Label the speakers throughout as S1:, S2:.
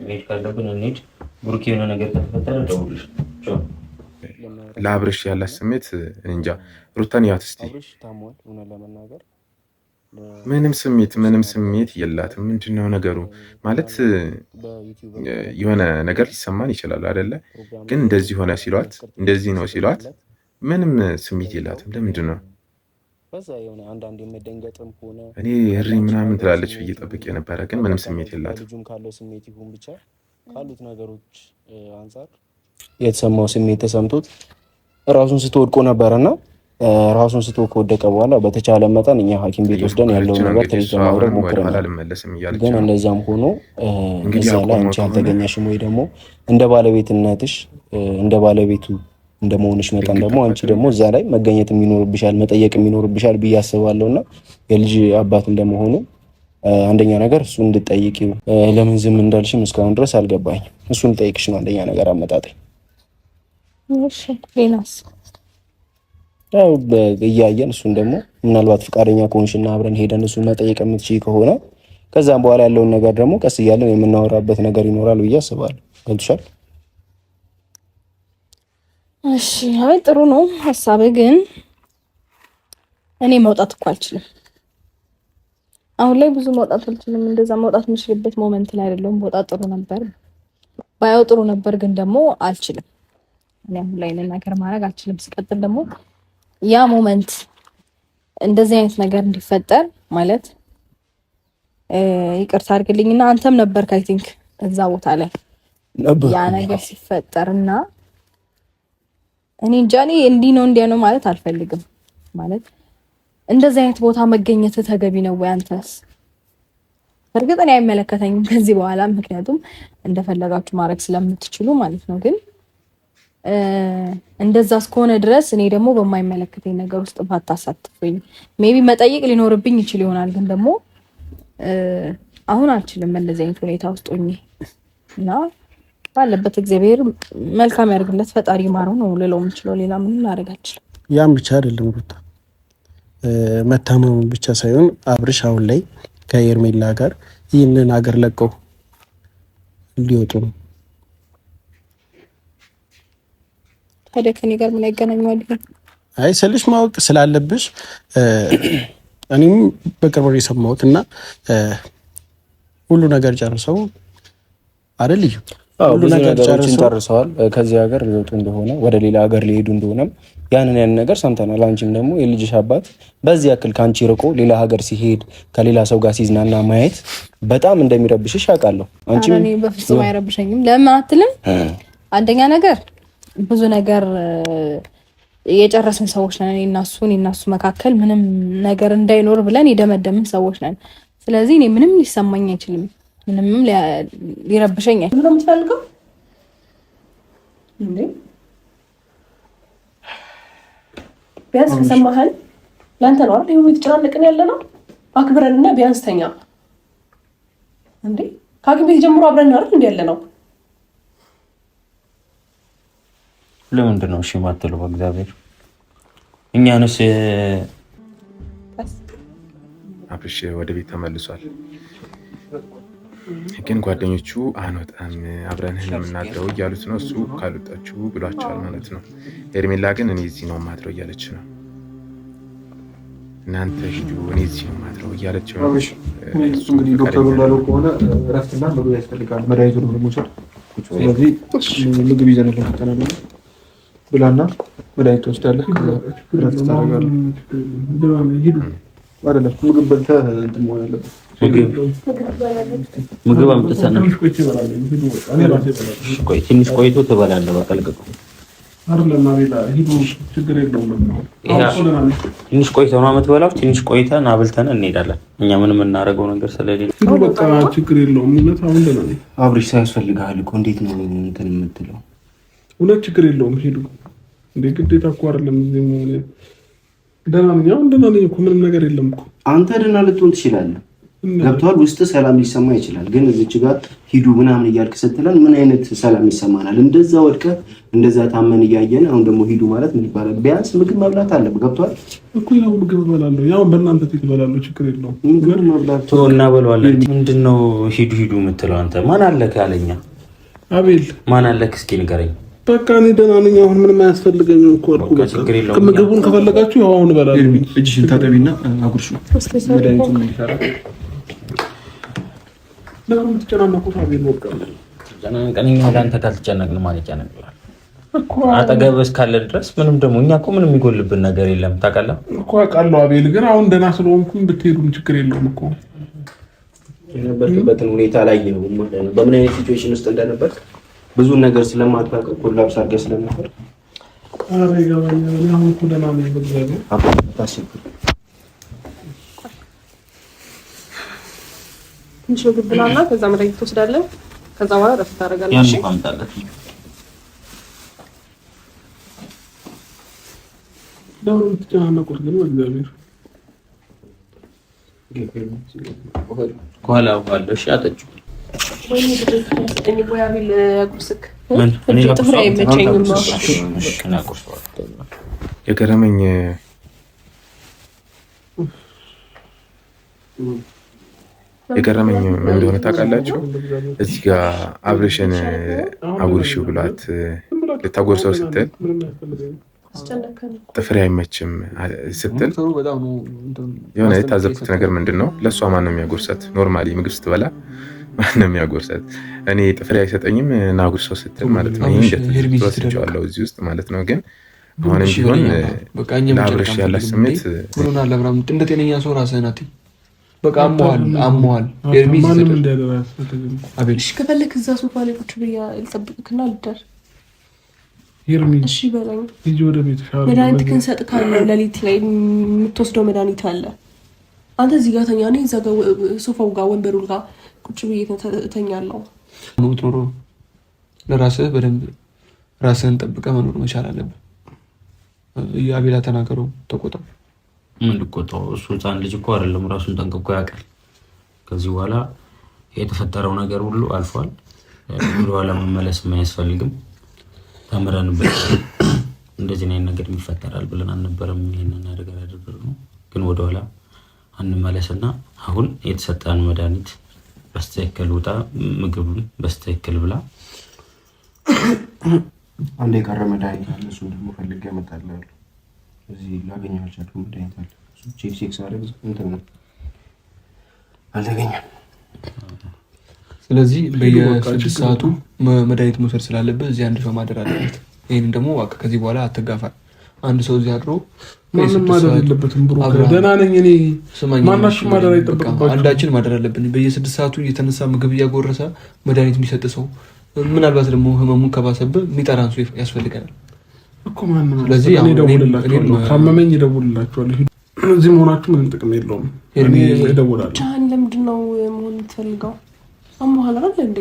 S1: ቤት ካለብን እንሂድ። ብሩክ የሆነ ነገር ከተፈጠረ ደውልሽ።
S2: ለአብርሽ ያላት ስሜት እንጃ። ሩታን ያት እስቲ ምንም ስሜት የላትም። ምንድነው ነገሩ? ማለት የሆነ ነገር ሊሰማን ይችላል አይደለ? ግን እንደዚህ ሆነ ሲሏት እንደዚህ ነው ሲሏት ምንም ስሜት የላትም። ለምንድን ነው? እኔ እሪ ምናምን ትላለች ብዬ ጠብቄ ነበረ፣ ግን ምንም ስሜት የላትም።
S3: ካሉት ነገሮች አንፃር የተሰማው ስሜት ተሰምቶት ራሱን ስትወድቆ ነበረና ራሱን ስቶ ከወደቀ በኋላ በተቻለ መጠን እኛ ሐኪም ቤት ወስደን ያለውን ነገር ትሪት ለማድረግ ሞክረናል። ግን እንደዛም ሆኖ እዛ ላይ አንቺ አልተገኘሽም ወይ ደግሞ እንደ ባለቤትነትሽ እንደ ባለቤቱ እንደመሆንሽ መጠን ደግሞ አንቺ ደግሞ እዛ ላይ መገኘት የሚኖርብሻል መጠየቅ የሚኖርብሻል ብዬ አስባለሁና የልጅ አባት እንደመሆኑ አንደኛ ነገር እሱ እንድጠይቂው ለምን ዝም እንዳልሽም እስካሁን ድረስ አልገባኝም። እሱን ጠይቅሽ ነው አንደኛ ነገር አመጣጠኝ።
S4: እሺ ሌላስ?
S3: ያው እያየን እሱን ደግሞ ምናልባት ፍቃደኛ ከሆንሽና አብረን ሄደን እሱን መጠየቅ የምትችይ ከሆነ ከዛም በኋላ ያለውን ነገር ደግሞ ቀስ እያለን የምናወራበት ነገር ይኖራል ብዬ አስባለሁ። ገብቶሻል?
S4: እሺ አይ ጥሩ ነው ሀሳብ። ግን እኔ መውጣት እኮ አልችልም። አሁን ላይ ብዙ መውጣት አልችልም። እንደዛ መውጣት የምችልበት ሞመንት ላይ አይደለም። መውጣት ጥሩ ነበር፣ ባያው ጥሩ ነበር፣ ግን ደግሞ አልችልም። እኔ አሁን ላይ ነገር ማድረግ አልችልም። ሲቀጥል ደግሞ ያ ሞመንት እንደዚህ አይነት ነገር እንዲፈጠር ማለት ይቅርታ አድርግልኝና አንተም ነበርክ አይ ቲንክ እዛ ቦታ ላይ ያ ነገር ሲፈጠርና እኔ እንጃ እኔ እንዲህ ነው እንዲያ ነው ማለት አልፈልግም። ማለት እንደዚህ አይነት ቦታ መገኘት ተገቢ ነው ወይ አንተስ? በእርግጥ እኔ አይመለከተኝም ከዚህ በኋላ ምክንያቱም እንደፈለጋችሁ ማድረግ ስለምትችሉ ማለት ነው። ግን እንደዛ እስከሆነ ድረስ እኔ ደግሞ በማይመለከተኝ ነገር ውስጥ ባታሳትፉኝ ሜቢ መጠየቅ ሊኖርብኝ ይችል ይሆናል። ግን ደግሞ አሁን አልችልም እንደዚህ አይነት ሁኔታ ውስጥ ሆኜ እና ባለበት እግዚአብሔር መልካም ያደርግለት ፈጣሪ ማረው ነው ልለው የምችለው። ሌላ ምንም ላደርግ አልችልም።
S5: ያም ብቻ አይደለም ሩታ መታመሙ ብቻ ሳይሆን አብርሽ አሁን ላይ ከኤርሜላ ጋር ይህንን ሀገር ለቀው ሊወጡ ነው።
S4: ታዲያ ከኔ ጋር ምን ያገናኘዋል?
S5: አይ ስልሽ ማወቅ ስላለብሽ እኔም በቅርብ ነው የሰማሁት እና ሁሉ ነገር ጨርሰው አይደል?
S3: ሁሉ ነገር ጨርሰዋል። ከዚህ ሀገር ሊወጡ እንደሆነ ወደ ሌላ ሀገር ሊሄዱ እንደሆነ ያንን ነገር ሰምተናል። አንቺም ደግሞ የልጅሽ አባት በዚህ ያክል ካንቺ ርቆ ሌላ ሀገር ሲሄድ ከሌላ ሰው ጋር ሲዝናና ማየት በጣም እንደሚረብሽሽ አውቃለሁ። አንቺም
S4: እኔ በፍጹም አይረብሸኝም። ለምን አትልም? አንደኛ ነገር ብዙ ነገር የጨረስን ሰዎች ነን። እኔና እሱ መካከል ምንም ነገር እንዳይኖር ብለን የደመደምን ሰዎች ነን። ስለዚህ እኔ ምንም ሊሰማኝ አይችልም። ምንም ሊረብሸኝ አይችልም።
S6: ምንም የምትፈልገው እንዴ? ቢያንስ ከሰማህን ለአንተ ነው አይደል? ይሄው የተጨናነቅን ያለ ነው። አክብረንና ቢያንስ ተኛ እንዴ። ከሐኪም ቤት ጀምሮ አብረን አይደል እንዴ ያለ ነው።
S1: ለምንድን ነው እሺ የማትለው? በእግዚአብሔር እኛንስ
S2: አብርሽ ወደ ቤት ተመልሷል። ግን ጓደኞቹ አንወጣም አብረን የምናድረው እያሉት ነው። እሱ ካልወጣችሁ ብሏቸዋል ማለት ነው። ኤርሜላ ግን እኔ እዚህ ነው ማድረው እያለች ነው። እናንተ ሂዱ እኔ እዚህ ነው ማድረው እያለች ነው።
S7: እንግዲህ ዶክተሩ እንዳለው ከሆነ እረፍትና ምግብ ያስፈልጋል፣ መድኃኒቱን መውሰድ። ስለዚህ ምግብ ይዘን ለመጠናል ብላና መድኃኒት ትወስዳለህ፣ እረፍት ታደርጋለህ። አይደለም ምግብ በልተህ እንትን መሆን ያለበት
S1: ምግብ አምጥተን ትንሽ ቆይቶ ትበላለህ። በቃ ልቀቀው። ትንሽ ቆይተህ ነው የምትበላው። ትንሽ ቆይተህ አብልተን እንሄዳለን። እኛ ምንም የምናደርገው ነገር ስለሌለ
S7: በቃ ችግር የለውም። እውነት አሁን ደህና ነኝ።
S3: አብርሽ ሳያስፈልግሃል እኮ እንዴት ነው እንትን የምትለው?
S7: እውነት ችግር የለውም። ሂዱ እንዴ ግዴታ እኮ አይደለም እዚህ መሆን። ደህና ነኝ፣ አሁን ደህና ነኝ እኮ ምንም ነገር የለም እኮ።
S3: አንተ ደህና ልትሆን ትችላለህ። ገብቷል። ውስጥ ሰላም ሊሰማ ይችላል፣ ግን እዚች ጋር ሂዱ ምናምን እያልክ ስትለን ምን አይነት ሰላም ይሰማናል? እንደዛ ወድቀህ እንደዛ ታመን እያየን አሁን ደግሞ ሂዱ ማለት ምን ይባላል? ቢያንስ ምግብ መብላት አለብህ። ገብቷል
S7: እኮ ያው ምግብ እበላለሁ፣ ያው በእናንተ ፊት እበላለሁ፣ ችግር የለውም።
S3: ምግብ መብላት
S1: እና በለዋለን። ምንድነው ሂዱ ሂዱ የምትለው አንተ? ማን አለክ አለኛ?
S7: አቤል
S1: ማን አለክ? እስኪ ንገረኝ።
S7: በቃ እኔ ደህና ነኝ፣ አሁን ምንም አያስፈልገኝም እኮ አልኩ። ምግቡን ከፈለጋችሁ ያው አሁን እበላለሁ። እጅሽን ታጠቢና አጉርሹ መድኃኒቱን እንዲሰራ ለምን የምትጨናነቁት? አቤል በቃ
S1: ጨናንቀንኛ ወደ አንተ ካልተጨነቅን ማን ይጨነቅላል? አጠገብ እስካለ ድረስ ምንም ደግሞ እኛ እኮ ምንም የሚጎልብን ነገር የለም። ታውቃለህ
S7: እኮ አውቃለሁ አቤል፣ ግን አሁን ደህና ስለሆንኩኝ ብትሄዱም ችግር የለውም እኮ።
S3: የነበርክበትን ሁኔታ ላይ ነው በምን አይነት ሲቹዌሽን ውስጥ እንደነበርክ ብዙ ነገር ስለማታውቅ ኮላፕስ አድርገህ ስለነበር
S7: ኧረ ይገባኛል። እኔ አሁን እኮ ደህና ነኝ በእግዚአብሔር።
S6: ትንሽ ምግብ ብላና ከዛ መድኃኒት ትወስዳለህ። ከዛ በኋላ እረፍት ታደርጋለህ። እሺ
S7: ለምን የምትጨናነቁት ግን በእግዚአብሔር?
S1: ከኋላ ባለው እሺ አጠጪው።
S2: የገረመኝ ምን እንደሆነ ታውቃላችሁ? እዚህ ጋር አብርሽን አጉርሺው ብሏት ልታጎርሰው ስትል ጥፍሬ አይመችም ስትል የሆነ የታዘብኩት ነገር ምንድን ነው? ለእሷ ማን ነው የሚያጎርሳት? ኖርማሊ ምግብ ስትበላ ማን ነው የሚያጎርሳት? እኔ ጥፍሬ አይሰጠኝም ናጉርሰው ስትል ማለት ነው። ይህ እንደተወስጀዋለሁ እዚህ ውስጥ ማለት ነው። ግን አሁንም ቢሆን ለአብርሽ ያላት ስሜት
S7: እንደ ጤነኛ ሰው ራስህን አትይ። በቃ አሞሃል።
S6: ከፈለክ እዛ ሶፋ ላይ ቁጭ ብያ ልጠብቅክና ልደር።
S7: እሺ
S6: በለኝ።
S7: ወደ ቤት
S6: መድኃኒት ክንሰጥ ካለ ሌሊት ላይ የምትወስደው መድኃኒት አለ። አንተ እዚህ ጋር ተኛ፣ እኔ እዛ ጋር ሶፋው ጋር ወንበሩ ጋር ቁጭ ብዬ ተኛለሁ።
S7: የምትኖረው ለራስህ በደንብ ራስህን ጠብቀህ መኖር መቻል አለብህ። አቤላ ተናገረው፣ ተቆጣው።
S1: ምን ልቆጣው? እሱ ህፃን ልጅ እኮ አይደለም፣ ራሱን ጠንቅቆ ያውቃል። ከዚህ በኋላ የተፈጠረው ነገር ሁሉ አልፏል። ወደኋላ መመለስ አያስፈልግም። ተምረንበት እንደዚህ አይነት ነገር ይፈጠራል ብለን አልነበረም ይሄንን ነገር ያደረግነው። ግን ወደኋላ አንመለስና አሁን የተሰጠን መድኃኒት በስተክል ውጣ፣ ምግቡን በስተክል ብላ።
S3: አንድ የቀረ መድኃኒት አለ፣ እሱን ደግሞ ፈልጌ እመጣለሁ። እዚህ ላገኘው አልቻልኩም። መድኃኒት አለ፣ እሱ ቼክ ቼክ ሳደርግ እንትን ነው አልተገኘም።
S7: ስለዚህ በየ6 ሰዓቱ መድኃኒት መውሰድ ስላለበት እዚህ አንድ ሰው ማደር አለበት። ይሄንን ደግሞ በቃ ከዚህ በኋላ አትጋፋ። አንድ ሰው እዚህ አድሮ
S2: ማንም ማደር የለበትም። ብሩ ደህና ነኝ እኔ። ማናችሁ ማደር አይጠበቅባችሁ።
S7: አንዳችን ማደር አለብን። በየ6 ሰዓቱ እየተነሳ ምግብ እያጎረሰ መድኃኒት የሚሰጥ ሰው፣ ምናልባት ደግሞ ህመሙን ከባሰብህ የሚጠራን ሰው ያስፈልገናል
S2: እኮ። ማንም ስለዚህ እኔ እደውልላችኋለሁ። ካመመኝ እደውልላችኋለሁ። እዚህ መሆናችሁ ምንም ጥቅም የለውም። እኔ እደውላለሁ።
S6: ጃን ለምንድን ነው መሆን የምትፈልገው? አሞሃል አይደል እንዴ?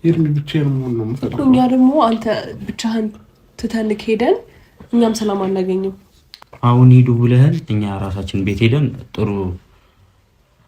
S2: ይርሚ ብቻዬን መሆን ነው የምፈልገው።
S6: እኛ ደግሞ አንተ ብቻህን ትተን ሄደን እኛም ሰላም አናገኝም።
S1: አሁን ሂዱ ብለህን እኛ ራሳችን ቤት ሄደን ጥሩ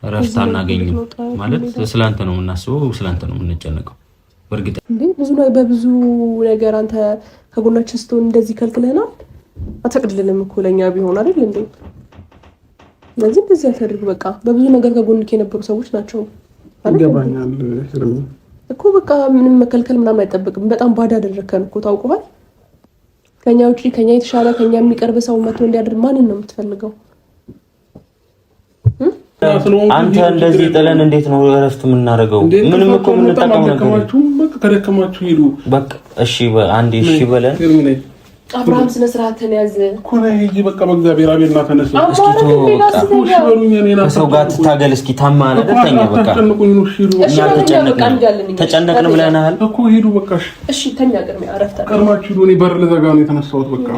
S1: እረፍት አናገኝም ማለት ስላንተ ነው የምናስበው፣ ስላንተ ነው የምንጨነቀው። በእርግጥ
S6: እንዴ በብዙ ነገር አንተ ከጎናችን ስትሆን እንደዚህ ከልክለናል። አትፈቅድልንም እኮ ለኛ ቢሆን አይደል እንዴ? ስለዚህ እንደዚህ አታድርግ። በቃ በብዙ ነገር ከጎንክ የነበሩ ሰዎች ናቸው
S2: ይገባኛል
S6: እኮ። በቃ ምንም መከልከል ምናምን አይጠበቅም። በጣም ባዳ አደረከን እኮ ታውቀዋል። ከኛ ውጪ ከኛ የተሻለ ከኛ የሚቀርብ ሰው መጥቶ እንዲያደርግ ማንን ነው የምትፈልገው?
S1: አንተ እንደዚህ ጥለን እንዴት ነው እረፍት የምናደርገው? ምንም እኮ የምንጠቀመው ነገር
S2: ከደከማችሁ ሂዱ በቃ።
S1: እሺ አንዴ እሺ በለን።
S6: አብርሃም ስነ ስርዓትን ያዘ እኮ
S2: ነው። ይሄ በቃ በእግዚአብሔር አቤልና ተነስ።
S1: እስኪ ከሰው ጋር ትታገል እስኪ። ታማነ ደተኛ በቃ ተጨነቅን ብለናል
S2: እኮ። ሂዱ በቃ
S6: እሺ ተኛ። ቅድሜ አረፍታ
S2: ቀርማችሁ ሂዱ። እኔ በር ልዘጋ ነው የተነሳሁት። በቃ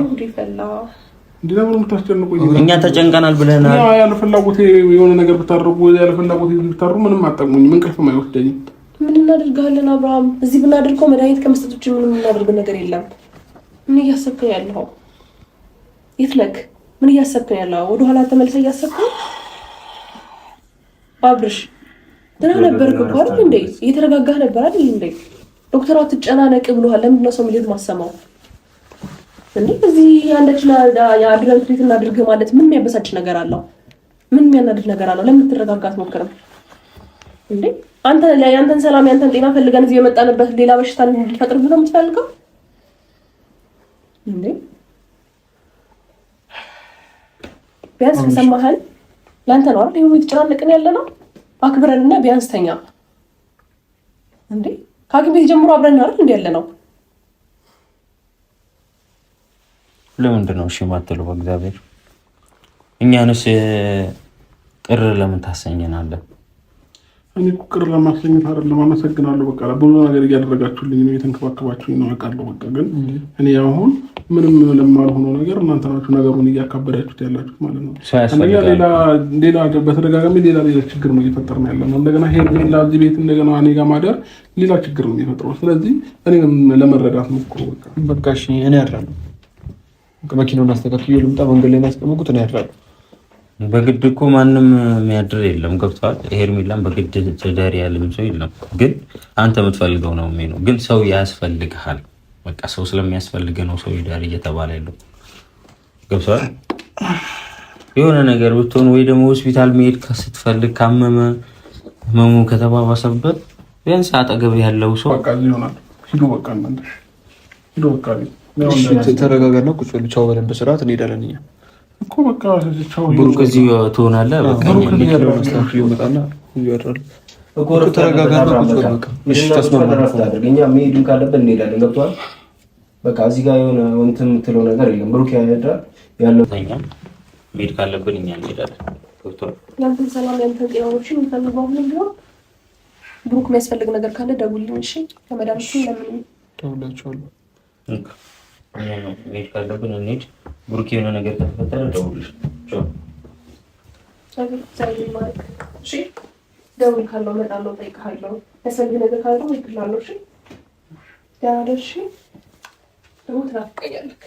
S2: እንዴ ነው የምታስጨንቁኝ?
S1: እኛ ተጨንቀናል ብለናል።
S2: ያለ ፍላጎቴ የሆነ ነገር ብታደርጉ ያለ ፍላጎቴ ብታሩ ምንም አጠቅሙኝም። እንቅልፍም አይወስደኝም።
S6: ምን እናደርጋለን አብርሃም? እዚህ ብናደርገው መድኃኒት ከመስጠት ውጭ ምንም የምናደርገው ነገር የለም። ምን እያሰብክ ነው ያለው? የት ነህ? ምን እያሰብክ ነው ያለው? ወደ ኋላ ተመልሰህ እያሰብክ ነው? አብርሽ ደህና ነበርክ እኮ አይደል እንዴ? እየተረጋጋህ ነበር አይደል እንዴ? ዶክተሩ አትጨናነቅ ብሎሃል። ለምንድን ነው ሰው ሚሊዮን ማሰማው እንዴ? እዚህ አንዳችን የአድረን ትሪት እናድርግ ማለት ምን የሚያበሳጭ ነገር አለው? ምን የሚያናድድ ነገር አለው? ለምን ትረጋጋት ሞክረም እንዴ? አንተ ያንተን ሰላም ያንተን ጤና ፈልገን እዚህ የመጣንበት ሌላ በሽታ እንዲፈጥር ብሎ የምትፈልገው እንዴ? ቢያንስ ከሰማህን ላንተ ነው አይደል? ይሄው የተጨናነቅን ያለ ነው። አክብረንና ቢያንስ ተኛ እንዴ። ከሐኪም ቤት ጀምሮ አብረን አይደል እንዴ ያለ ነው።
S1: ለምንድን ነው እሺ የማትለው? በእግዚአብሔር እኛንስ ቅር ለምን ታሰኘናለህ?
S7: እኔ እኮ ቅር ለማሰኘት አይደለም። አመሰግናለሁ። በቃ ብዙ ነገር እያደረጋችሁልኝ ነው፣ እየተንከባከባችሁኝ ነው አውቃለሁ። በቃ ግን እኔ አሁን ምንም ለማልሆነው ነገር እናንተ ናችሁ ነገሩን እያካበዳችሁት ያላችሁት ማለት ነው። ሌላ በተደጋጋሚ ሌላ ችግር ነው እየፈጠርን ያለ ነው። እንደገና ሄርሜላ እዚህ ቤት እንደገና እኔ ጋር ማደር ሌላ ችግር ነው የሚፈጥረው። ስለዚህ እኔንም ለመረዳት ሞክሩ።
S3: በቃ እሺ፣ እኔ ያድራለሁ። መኪናውን አስተካክዬ ልምጣ። መንገድ ላይ ያስቀመጥኩት እኔ ያድራለሁ።
S1: በግድ እኮ ማንም የሚያድር የለም። ገብቶሃል? ሄርሜላም በግድ ትዳር ያለም ሰው የለም። ግን አንተ የምትፈልገው ነው የሚሆነው። ግን ሰው ያስፈልግሃል። በቃ ሰው ስለሚያስፈልግ ነው ሰው ይዳር እየተባለ ያለው። ገብቶሃል? የሆነ ነገር ብትሆን ወይ ደግሞ ሆስፒታል መሄድ ስትፈልግ ካመመ ህመሙ ከተባባሰበት ቢያንስ አጠገብ ያለው ሰው
S7: በቃ ይሆናል። ሂዱ በቃ እናንተ ሂዱ በቃ።
S3: ተረጋጋና ቁጭ በል። ቻው በለን። በስርዓት እንሄዳለን እኛ
S7: እኮ በቃ ቻው።
S1: ብሩክ እዚህ ትሆናለህ። በቃ
S3: ተረጋጋና ቁጭ በል። በቃ እሺ፣ ተስማማን። እኛ መሄድም ካለብን እንሄዳለን። ገብቶሃል? በቃ እዚህ ጋር የሆነ እንትን የምትለው ነገር የለም። ብሩክ ያሄዳል ያለው
S1: እኛ መሄድ ካለብን እኛ እንሄዳለን። ገብቶሃል?
S6: ያንተን ሰላም ያንተን ጤናዎችን የምፈልገው ምንም ቢሆን ብሩክ የሚያስፈልግ ነገር ካለ ደውልልኝ። እሺ፣ ከመዳምቱ ለምን
S3: ደውላችኋለሁ።
S1: መሄድ ካለብን እንሂድ። ብሩክ የሆነ ነገር ከተፈጠረ ደውልልሽ።
S6: እሺ፣ ደውል ካለው እመጣለሁ፣ እጠይቅሃለሁ። ያስፈልግ ነገር ካለው እልክልሃለሁ። እሺ፣ ደህና ደር። እሺ፣ ደግሞ ትናፍቀኛለህ።